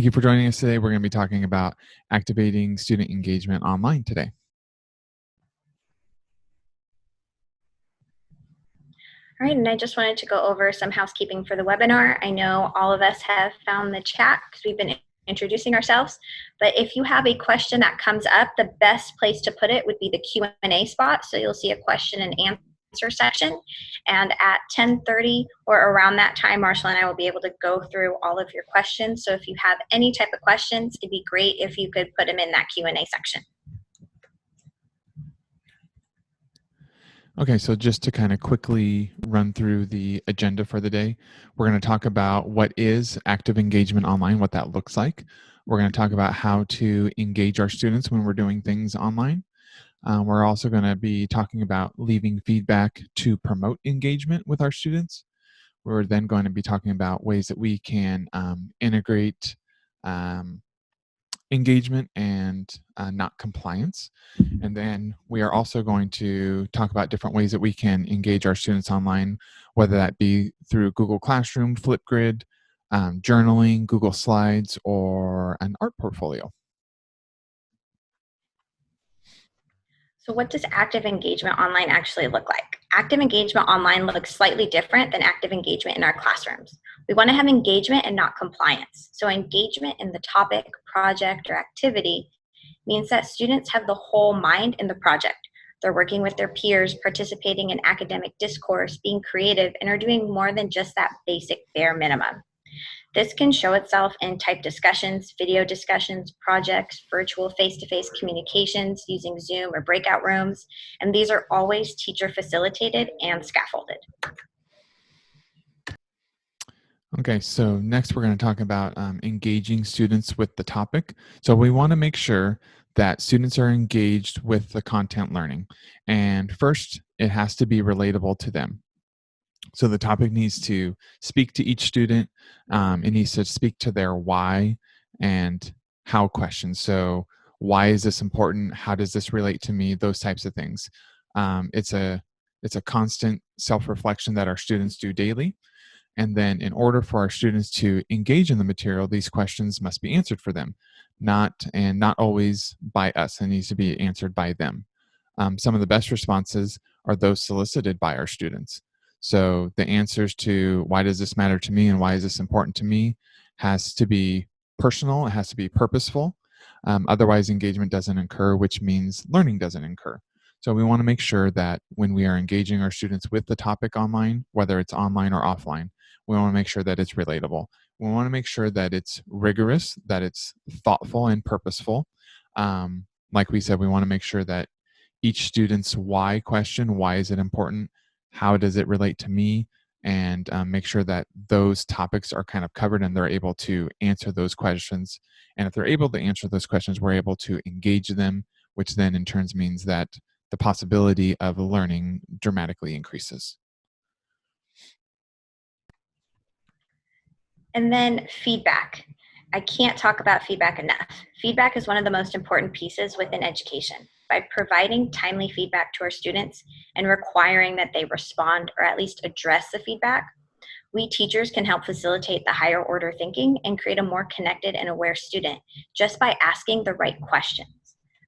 you for joining us today. We're going to be talking about activating student engagement online today. All right, and I just wanted to go over some housekeeping for the webinar. I know all of us have found the chat because we've been introducing ourselves, but if you have a question that comes up, the best place to put it would be the Q&A spot. So you'll see a question and answer section, and at 10:30 or around that time, Marshall and I will be able to go through all of your questions. So if you have any type of questions, it'd be great if you could put them in that Q&A section. Okay, so just to kind of quickly run through the agenda for the day, we're going to talk about what is active engagement online, what that looks like. We're going to talk about how to engage our students when we're doing things online. We're also going to be talking about leaving feedback to promote engagement with our students. We're then going to be talking about ways that we can integrate engagement and not compliance. And then we are also going to talk about different ways that we can engage our students online, whether that be through Google Classroom, Flipgrid, journaling, Google Slides, or an art portfolio. So what does active engagement online actually look like? Active engagement online looks slightly different than active engagement in our classrooms. We want to have engagement and not compliance. So engagement in the topic, project, or activity means that students have the whole mind in the project. They're working with their peers, participating in academic discourse, being creative, and are doing more than just that basic bare minimum. This can show itself in typed discussions, video discussions, projects, virtual face-to-face communications using Zoom or breakout rooms, and these are always teacher facilitated and scaffolded. Okay, so next we're going to talk about engaging students with the topic. So we want to make sure that students are engaged with the content learning. And first, it has to be relatable to them. So the topic needs to speak to each student. It needs to speak to their why and how questions. So why is this important? How does this relate to me? Those types of things. It's a constant self-reflection that our students do daily. And then in order for our students to engage in the material, these questions must be answered for them, not always by us. It needs to be answered by them. Some of the best responses are those solicited by our students. So the answers to why does this matter to me and why is this important to me has to be personal, it has to be purposeful. Otherwise, engagement doesn't occur, which means learning doesn't occur. So we want to make sure that when we are engaging our students with the topic online, whether it's online or offline, we want to make sure that it's relatable. We want to make sure that it's rigorous, that it's thoughtful and purposeful. Like we said, we want to make sure that each student's why question, why is it important? How does it relate to me? And make sure that those topics are kind of covered and they're able to answer those questions. And if they're able to answer those questions, we're able to engage them, which then in turn means that the possibility of learning dramatically increases. And then feedback. I can't talk about feedback enough. Feedback is one of the most important pieces within education. By providing timely feedback to our students and requiring that they respond or at least address the feedback, we teachers can help facilitate the higher order thinking and create a more connected and aware student just by asking the right questions.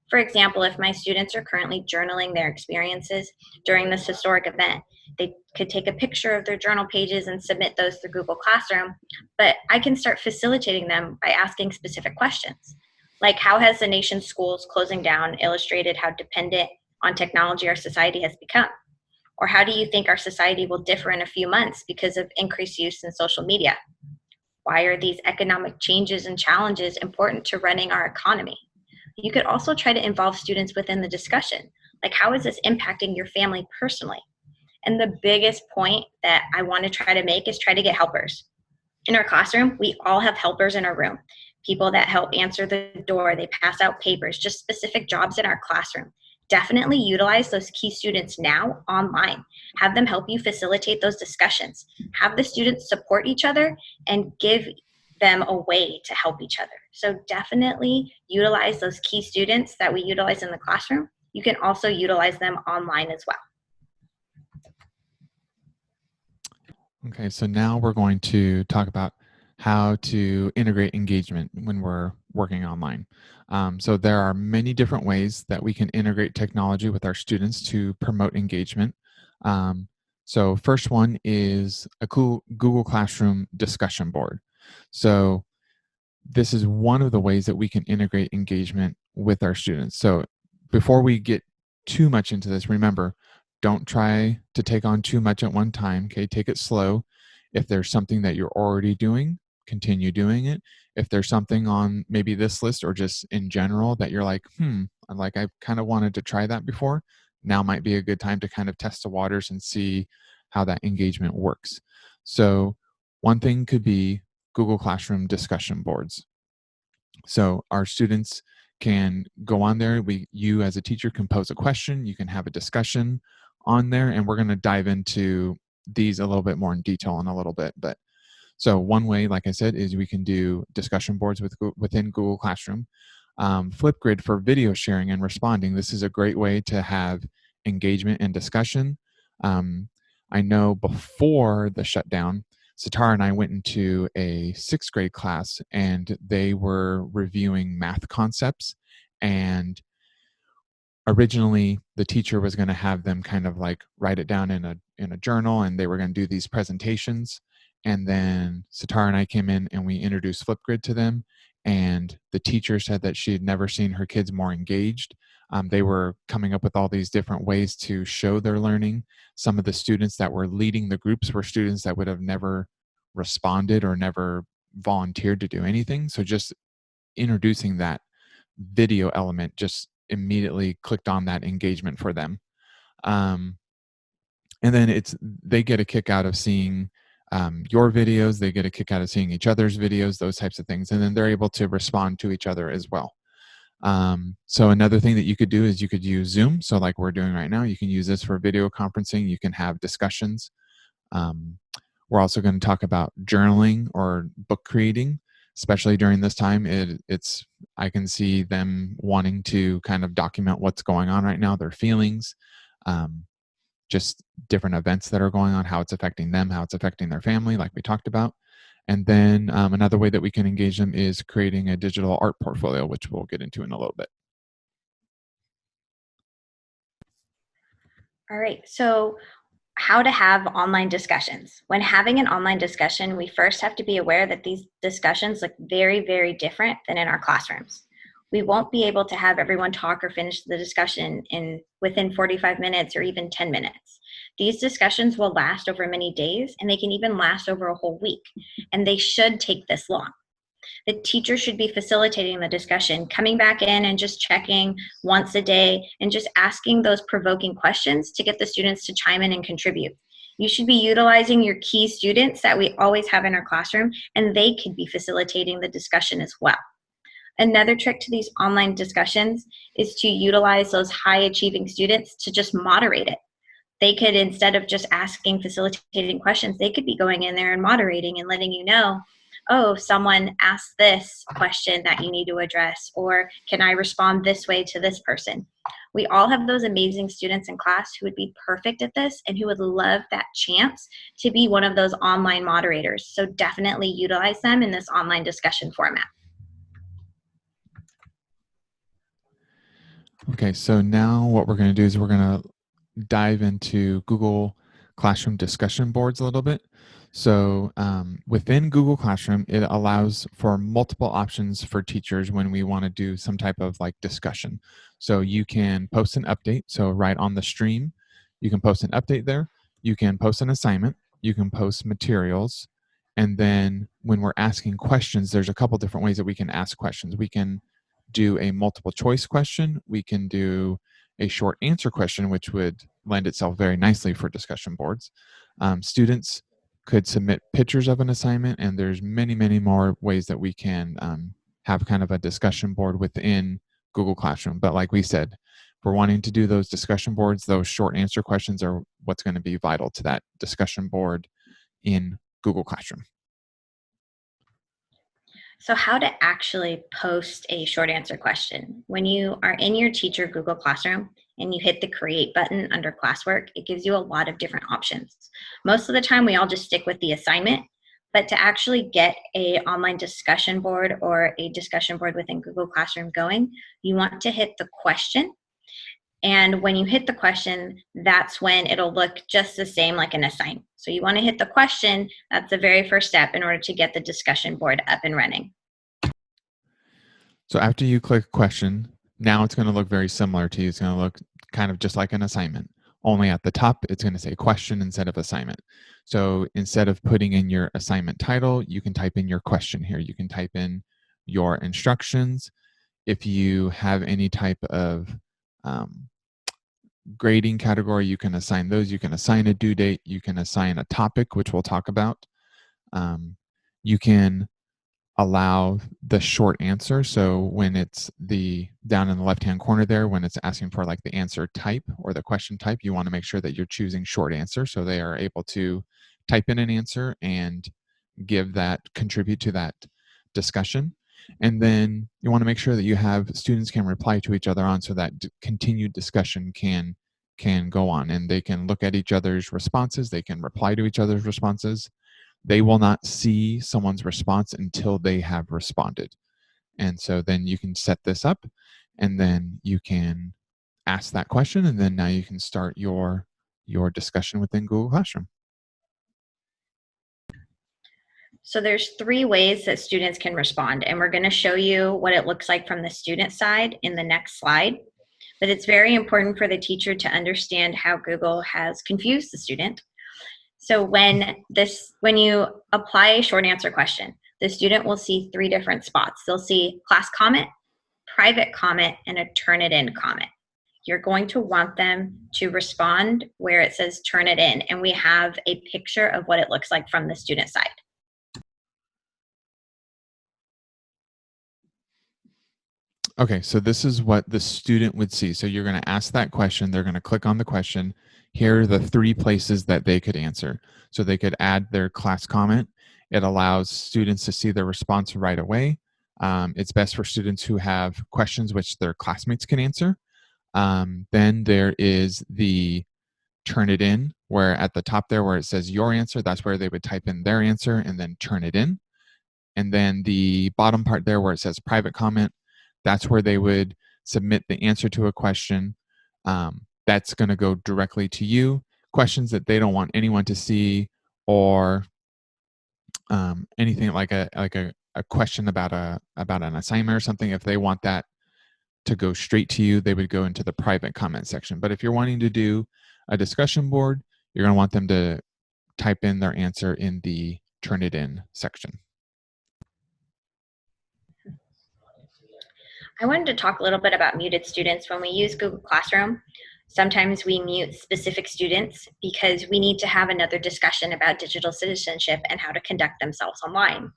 For example, if my students are currently journaling their experiences during this historic event, they could take a picture of their journal pages and submit those through Google Classroom, but I can start facilitating them by asking specific questions. Like, how has the nation's schools closing down illustrated how dependent on technology our society has become? Or how do you think our society will differ in a few months because of increased use in social media? Why are these economic changes and challenges important to running our economy? You could also try to involve students within the discussion. Like, how is this impacting your family personally? And the biggest point that I want to try to make is try to get helpers. In our classroom, we all have helpers in our room. People that help answer the door, they pass out papers, just specific jobs in our classroom. Definitely utilize those key students now online. Have them help you facilitate those discussions. Have the students support each other and give them a way to help each other. So definitely utilize those key students that we utilize in the classroom. You can also utilize them online as well. Okay, so now we're going to talk about how to integrate engagement when we're working online. So there are many different ways that we can integrate technology with our students to promote engagement. Um, so first one is a cool Google Classroom discussion board. So this is one of the ways that we can integrate engagement with our students. So before we get too much into this, remember, don't try to take on too much at one time. Okay, take it slow. If there's something that you're already doing, continue doing it. If there's something on maybe this list or just in general that you're like, like I kind of wanted to try that before, now might be a good time to kind of test the waters and see how that engagement works. So one thing could be Google Classroom discussion boards. So our students can go on there. You as a teacher can pose a question. You can have a discussion on there, and we're going to dive into these a little bit more in detail in a little bit. But so one way, like I said, is we can do discussion boards within Google Classroom. Flipgrid for video sharing and responding. This is a great way to have engagement and discussion. Um, I know before the shutdown, Satara and I went into a sixth grade class and they were reviewing math concepts. And originally the teacher was going to have them kind of like write it down in a journal, and they were going to do these presentations. And then Satara and I came in and we introduced Flipgrid to them, and the teacher said that she had never seen her kids more engaged. They were coming up with all these different ways to show their learning. Some of the students that were leading the groups were students that would have never responded or never volunteered to do anything. So just introducing that video element just immediately clicked on that engagement for them. Um, and then they get a kick out of seeing your videos. They get a kick out of seeing each other's videos, those types of things. And then they're able to respond to each other as well. So another thing that you could do is you could use Zoom. So like we're doing right now, you can use this for video conferencing. You can have discussions. Um, we're also going to talk about journaling or book creating, especially during this time. It's I can see them wanting to kind of document what's going on right now, their feelings, um, just different events that are going on, how it's affecting them, how it's affecting their family, like we talked about. And then another way that we can engage them is creating a digital art portfolio, which we'll get into in a little bit. All right, so how to have online discussions. When having an online discussion, we first have to be aware that these discussions look very, very different than in our classrooms. We won't be able to have everyone talk or finish the discussion within 45 minutes or even 10 minutes. These discussions will last over many days, and they can even last over a whole week, and they should take this long. The teacher should be facilitating the discussion, coming back in and just checking once a day and just asking those provoking questions to get the students to chime in and contribute. You should be utilizing your key students that we always have in our classroom, and they could be facilitating the discussion as well. Another trick to these online discussions is to utilize those high achieving students to just moderate it. They could, instead of just asking facilitating questions, they could be going in there and moderating and letting you know, oh, someone asked this question that you need to address, or can I respond this way to this person? We all have those amazing students in class who would be perfect at this and who would love that chance to be one of those online moderators. So definitely utilize them in this online discussion format. Okay, so now what we're going to do is we're going to dive into Google Classroom discussion boards a little bit. So within Google Classroom, it allows for multiple options for teachers when we want to do some type of like discussion. So you can post an update. So right on the stream, you can post an update there. You can post an assignment. You can post materials. And then when we're asking questions, there's a couple different ways that we can ask questions. We can do a multiple choice question. We can do a short answer question, which would lend itself very nicely for discussion boards. Students could submit pictures of an assignment, and there's many, many more ways that we can have kind of a discussion board within Google Classroom. But like we said, if we're wanting to do those discussion boards, those short answer questions are what's going to be vital to that discussion board in Google Classroom. So how to actually post a short answer question. When you are in your teacher Google Classroom and you hit the create button under classwork, it gives you a lot of different options. Most of the time we all just stick with the assignment, But to actually get a online discussion board or a discussion board within Google Classroom going, you want to hit the question. And when you hit the question, that's when it'll look just the same like an assignment. So you want to hit the question. That's the very first step in order to get the discussion board up and running. So after you click question, now it's going to look very similar to you. It's going to look kind of just like an assignment. Only at the top, it's going to say question instead of assignment. So instead of putting in your assignment title, you can type in your question here. You can type in your instructions. If you have any type of grading category, you can assign those. You can assign a due date. You can assign a topic, which we'll talk about. You can allow the short answer. So when it's down in the left-hand corner there, when it's asking for like the answer type or the question type, you want to make sure that you're choosing short answer so they are able to type in an answer and contribute to that discussion. And then you want to make sure that you have students can reply to each other on so that continued discussion can go on, and they can look at each other's responses. They can reply to each other's responses. They will not see someone's response until they have responded. And so then you can set this up, and then you can ask that question, and then now you can start your discussion within Google Classroom. So there's 3 ways that students can respond, and we're going to show you what it looks like from the student side in the next slide. But it's very important for the teacher to understand how Google has confused the student. So when you apply a short answer question, the student will see 3 different spots. They'll see class comment, private comment, and a Turnitin comment. You're going to want them to respond where it says turn it in, and we have a picture of what it looks like from the student side. Okay, so this is what the student would see. So you're going to ask that question. They're going to click on the question. Here are the 3 places that they could answer. So they could add their class comment. It allows students to see their response right away. It's best for students who have questions which their classmates can answer. Then there is the turn it in, where at the top there where it says your answer, that's where they would type in their answer and then turn it in. And then the bottom part there where it says private comment, that's where they would submit the answer to a question. That's going to go directly to you. Questions that they don't want anyone to see, or anything like a question about an assignment or something. If they want that to go straight to you, they would go into the private comment section. But if you're wanting to do a discussion board, you're going to want them to type in their answer in the turn it in section. I wanted to talk a little bit about muted students. When we use Google Classroom, sometimes we mute specific students because we need to have another discussion about digital citizenship and how to conduct themselves online.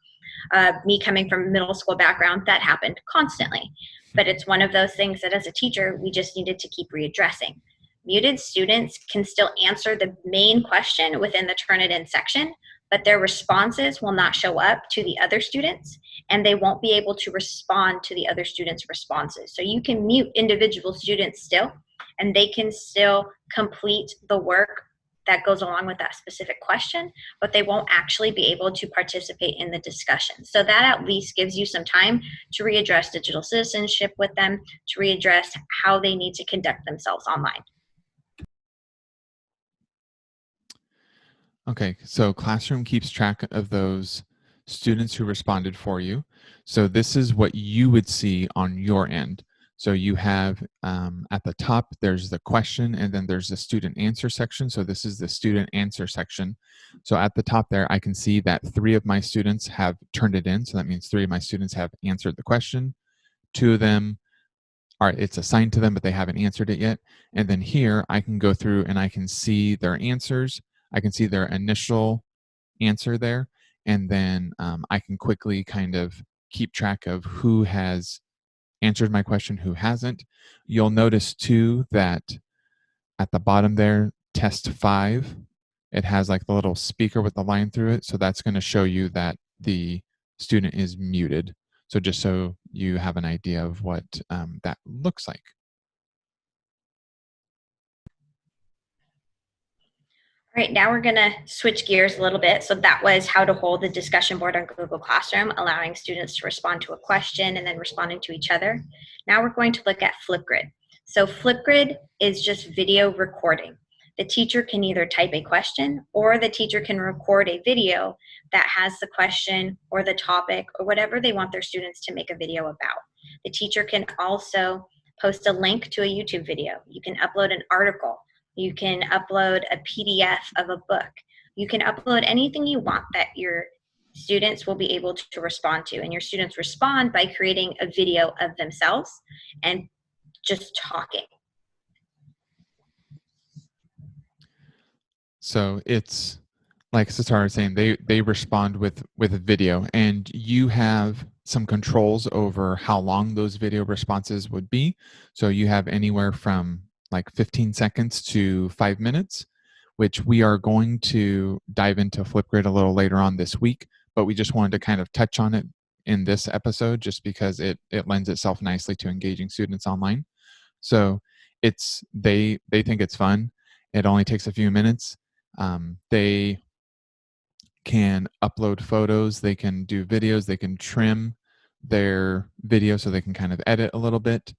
Me coming from a middle school background, that happened constantly. But it's one of those things that as a teacher, we just needed to keep readdressing. Muted students can still answer the main question within the Turnitin section, but their responses will not show up to the other students, and they won't be able to respond to the other students' responses. So you can mute individual students still, and they can still complete the work that goes along with that specific question, but they won't actually be able to participate in the discussion. So that at least gives you some time to readdress digital citizenship with them, to readdress how they need to conduct themselves online. Okay, so Classroom keeps track of those students who responded for you. So this is what you would see on your end. So you have at the top, there's the question, and then there's the student answer section. So this is the student answer section. So at the top there, I can see that 3 of my students have turned it in. So that means 3 of my students have answered the question. 2 of them it's assigned to them, but they haven't answered it yet. And then here I can go through and I can see their answers. I can see their initial answer there. And then I can quickly kind of keep track of who has answered my question, who hasn't. You'll notice too that at the bottom there, test 5, it has like the little speaker with the line through it. So that's going to show you that the student is muted. So just so you have an idea of what that looks like. All right, now we're going to switch gears a little bit. So that was how to hold the discussion board on Google Classroom, allowing students to respond to a question and then responding to each other. Now we're going to look at Flipgrid. So Flipgrid is just video recording. The teacher can either type a question or the teacher can record a video that has the question or the topic or whatever they want their students to make a video about. The teacher can also post a link to a YouTube video. You can upload an article. You can upload a PDF of a book. You can upload anything you want that your students will be able to respond to. And your students respond by creating a video of themselves and just talking. So it's like Satara was saying, they respond with a video, and you have some controls over how long those video responses would be. So you have anywhere from like 15 seconds to 5 minutes, which we are going to dive into Flipgrid a little later on this week, but we just wanted to kind of touch on it in this episode just because it lends itself nicely to engaging students online. So they think it's fun. It only takes a few minutes. They can upload photos, they can do videos, they can trim their video so they can kind of edit a little bit.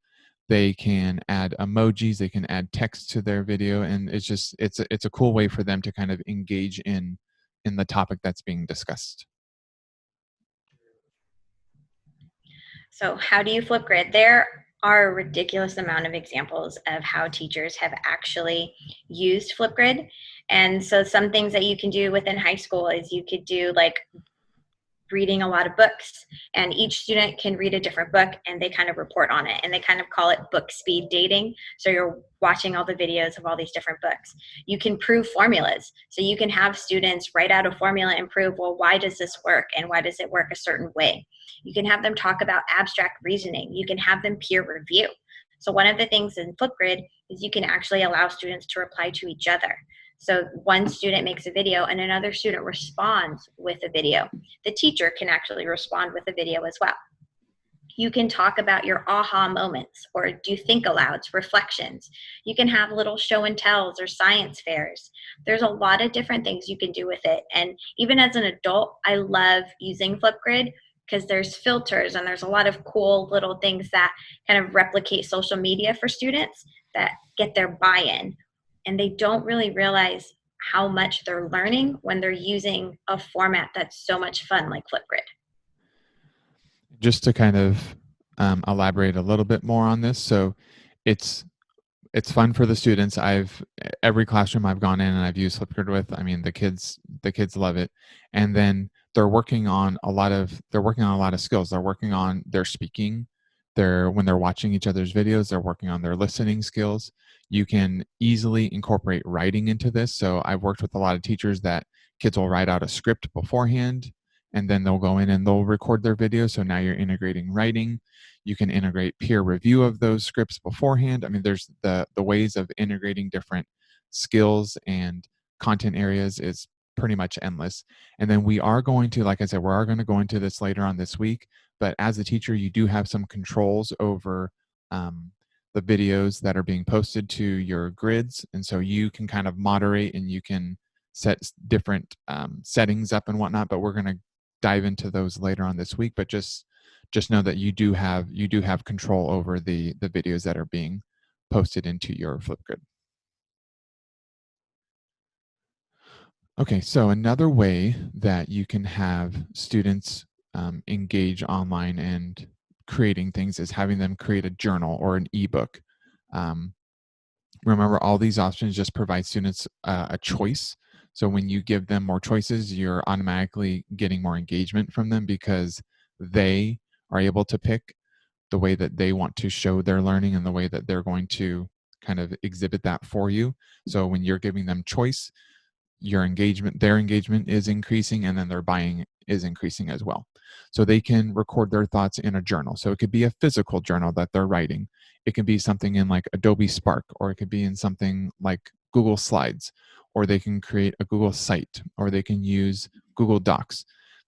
They can add emojis, they can add text to their video, and it's a cool way for them to kind of engage in the topic that's being discussed. So how do you Flipgrid? There are a ridiculous amount of examples of how teachers have actually used Flipgrid. And so some things that you can do within high school is you could do like reading a lot of books, and each student can read a different book and they kind of report on it, and they kind of call it book speed dating. So you're watching all the videos of all these different books. You can prove formulas. So you can have students write out a formula and prove, well, why does this work and why does it work a certain way? You can have them talk about abstract reasoning. You can have them peer review. So one of the things in Flipgrid is you can actually allow students to reply to each other. So one student makes a video and another student responds with a video. The teacher can actually respond with a video as well. You can talk about your aha moments or do think alouds, reflections. You can have little show and tells or science fairs. There's a lot of different things you can do with it. And even as an adult, I love using Flipgrid because there's filters and there's a lot of cool little things that kind of replicate social media for students that get their buy-in. And they don't really realize how much they're learning when they're using a format that's so much fun like Flipgrid. Just to kind of elaborate a little bit more on this, so it's fun for the students. Every classroom I've gone in and I've used Flipgrid with, I mean, the kids love it, and then they're working on a lot of skills. They're working on their speaking. When they're watching each other's videos, they're working on their listening skills. You can easily incorporate writing into this. So I've worked with a lot of teachers that kids will write out a script beforehand, and then they'll go in and they'll record their video. So now you're integrating writing. You can integrate peer review of those scripts beforehand. I mean, there's the ways of integrating different skills and content areas is pretty much endless. And then we are going to, like I said, we are going to go into this later on this week. But as a teacher, you do have some controls over the videos that are being posted to your grids. And so you can kind of moderate and you can set different settings up and whatnot. But we're going to dive into those later on this week. But just know that you do have control over the videos that are being posted into your Flipgrid. Okay, so another way that you can have students engage online and creating things is having them create a journal or an ebook. Remember, all these options just provide students a choice. So when you give them more choices, you're automatically getting more engagement from them because they are able to pick the way that they want to show their learning and the way that they're going to kind of exhibit that for you. So when you're giving them choice, their engagement is increasing, and then their buying is increasing as well. So they can record their thoughts in a journal. So it could be a physical journal that they're writing. It can be something in like Adobe Spark, or it could be in something like Google Slides, or they can create a Google site, or they can use Google Docs.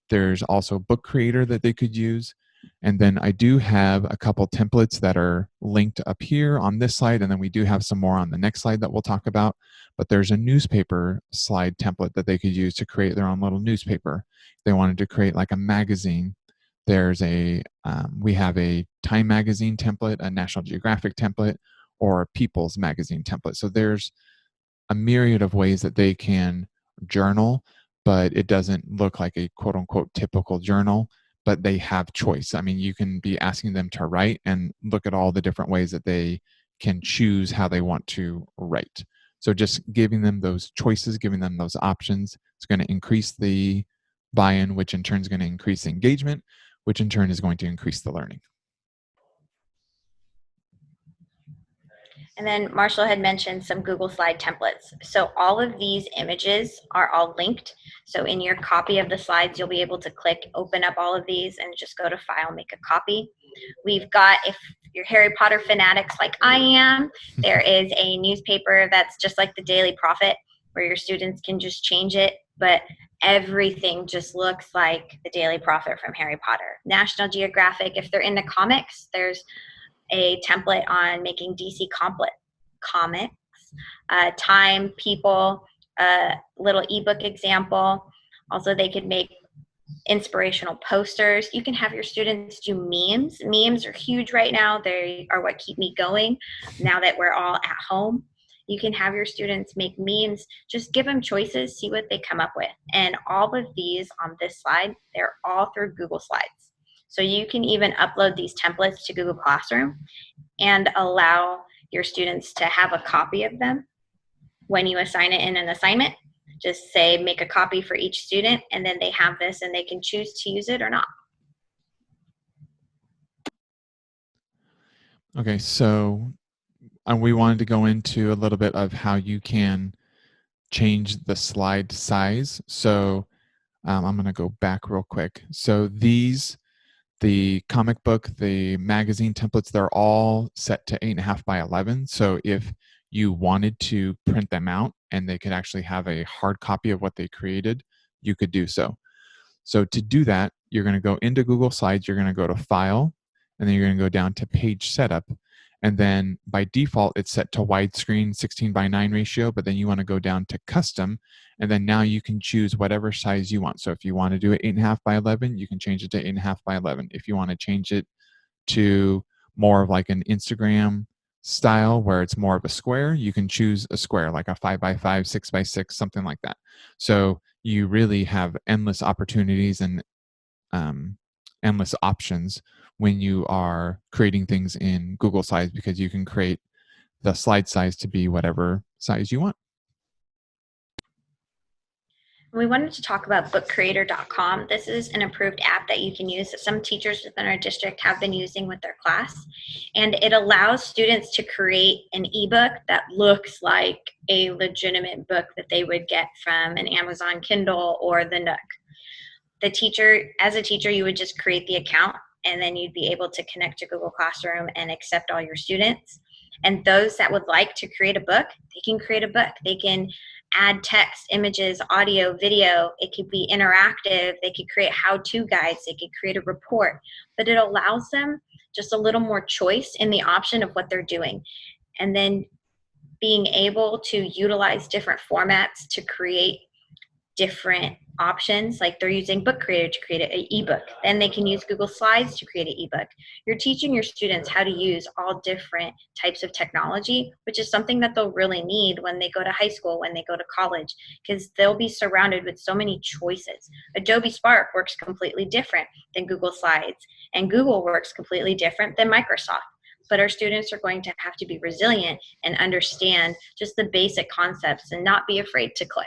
There's also Book Creator that they could use. And then I do have a couple templates that are linked up here on this slide, and then we do have some more on the next slide that we'll talk about. But there's a newspaper slide template that they could use to create their own little newspaper. If they wanted to create like a magazine, there's we have a Time magazine template, a National Geographic template, or a People's magazine template. So there's a myriad of ways that they can journal, but it doesn't look like a quote unquote typical journal, but they have choice. I mean, you can be asking them to write and look at all the different ways that they can choose how they want to write. So just giving them those choices, giving them those options, is going to increase the buy-in, which in turn is going to increase the engagement, which in turn is going to increase the learning. And then Marshall had mentioned some Google Slide templates. So all of these images are all linked. So in your copy of the slides, you'll be able to click, open up all of these and just go to File, make a copy. We've got, if you're Harry Potter fanatics like I am, there is a newspaper that's just like the Daily Prophet where your students can just change it, but everything just looks like the Daily Prophet from Harry Potter. National Geographic, if they're into comics, there's a template on making DC comics, Time, People, a little ebook example. Also, they could make inspirational posters. You can have your students do memes. Memes are huge right now. They are what keep me going now that we're all at home. You can have your students make memes. Just give them choices, see what they come up with. And all of these on this slide, they're all through Google Slides. So you can even upload these templates to Google Classroom and allow your students to have a copy of them when you assign it in an assignment. Just say, make a copy for each student, and then they have this and they can choose to use it or not. Okay, so we wanted to go into a little bit of how you can change the slide size. So I'm going to go back real quick. So the comic book, the magazine templates, they're all set to 8.5 by 11. So if you wanted to print them out and they could actually have a hard copy of what they created, you could do so. So to do that, you're going to go into Google Slides, you're going to go to File, and then you're going to go down to Page Setup. And then by default, it's set to widescreen 16:9 ratio, but then you want to go down to Custom, and then now you can choose whatever size you want. So if you want to do it 8.5 by 11, you can change it to 8.5 by 11. If you want to change it to more of like an Instagram style where it's more of a square, you can choose a square, like a 5 by 5, 6 by 6, something like that. So you really have endless opportunities and endless options when you are creating things in Google Slides, because you can create the slide size to be whatever size you want. We wanted to talk about bookcreator.com. This is an approved app that you can use that some teachers within our district have been using with their class. And it allows students to create an ebook that looks like a legitimate book that they would get from an Amazon Kindle or the Nook. As a teacher, you would just create the account and then you'd be able to connect to Google Classroom and accept all your students. And those that would like to create a book, they can create a book. They can add text, images, audio, video. It could be interactive. They could create how-to guides. They could create a report. But it allows them just a little more choice in the option of what they're doing. And then being able to utilize different formats to create different options, like they're using Book Creator to create an ebook. Then they can use Google Slides to create an ebook. You're teaching your students how to use all different types of technology, which is something that they'll really need when they go to high school, when they go to college, because they'll be surrounded with so many choices. Adobe Spark works completely different than Google Slides, and Google works completely different than Microsoft. But our students are going to have to be resilient and understand just the basic concepts and not be afraid to click.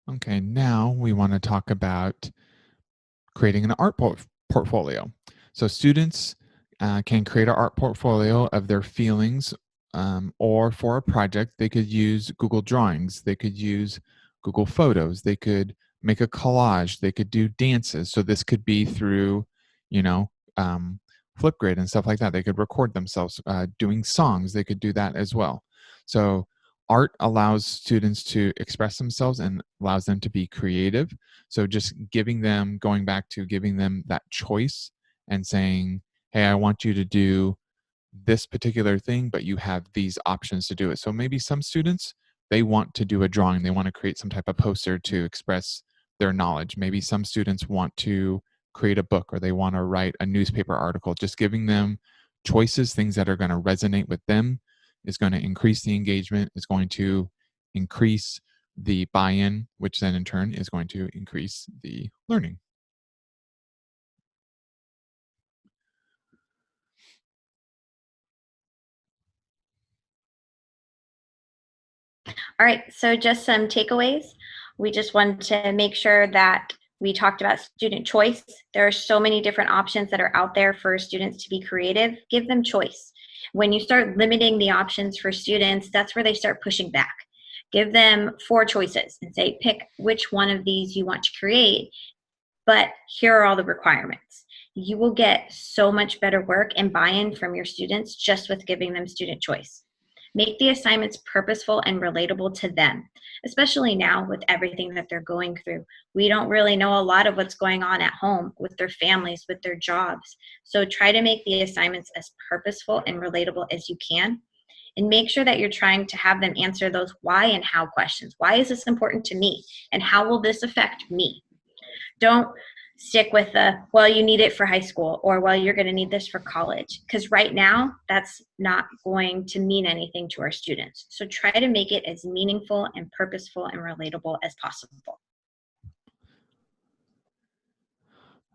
Okay, now we want to talk about creating an art portfolio. So students can create an art portfolio of their feelings, or for a project, they could use Google Drawings, they could use Google Photos, they could make a collage, they could do dances. So this could be through, Flipgrid and stuff like that. They could record themselves doing songs. They could do that as well. So art allows students to express themselves and allows them to be creative. So just going back to giving them that choice and saying, hey, I want you to do this particular thing, but you have these options to do it. So maybe some students, they want to do a drawing, they want to create some type of poster to express their knowledge. Maybe some students want to create a book or they want to write a newspaper article. Just giving them choices, things that are going to resonate with them, is going to increase the engagement, is going to increase the buy-in, which then in turn is going to increase the learning. All right, so just some takeaways. We just wanted to make sure that we talked about student choice. There are so many different options that are out there for students to be creative. Give them choice. When you start limiting the options for students, that's where they start pushing back. Give them 4 choices and say, pick which one of these you want to create, but here are all the requirements. You will get so much better work and buy-in from your students just with giving them student choice. Make the assignments purposeful and relatable to them, especially now with everything that they're going through. We don't really know a lot of what's going on at home with their families, with their jobs. So try to make the assignments as purposeful and relatable as you can. And make sure that you're trying to have them answer those why and how questions. Why is this important to me? And how will this affect me? Don't stick with the, well, you need it for high school, or well, you're going to need this for college, because right now that's not going to mean anything to our students. So try to make it as meaningful and purposeful and relatable as possible.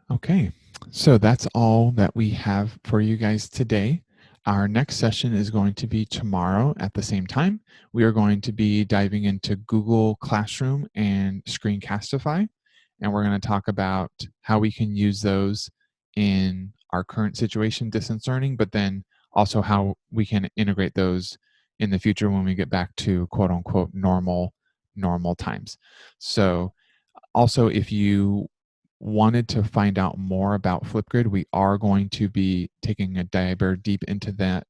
Okay, so that's all that we have for you guys today. Our next session is going to be tomorrow at the same time. We are going to be diving into Google Classroom and Screencastify, and we're going to talk about how we can use those in our current situation, distance learning, but then also how we can integrate those in the future when we get back to quote unquote normal times. So also, if you wanted to find out more about Flipgrid, we are going to be taking a diver deep into that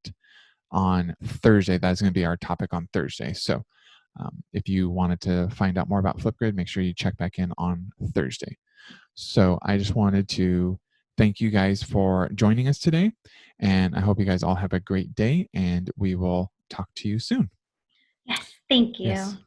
on Thursday. That's going to be our topic on Thursday. So if you wanted to find out more about Flipgrid, make sure you check back in on Thursday. So I just wanted to thank you guys for joining us today. And I hope you guys all have a great day, and we will talk to you soon. Yes, thank you. Yes.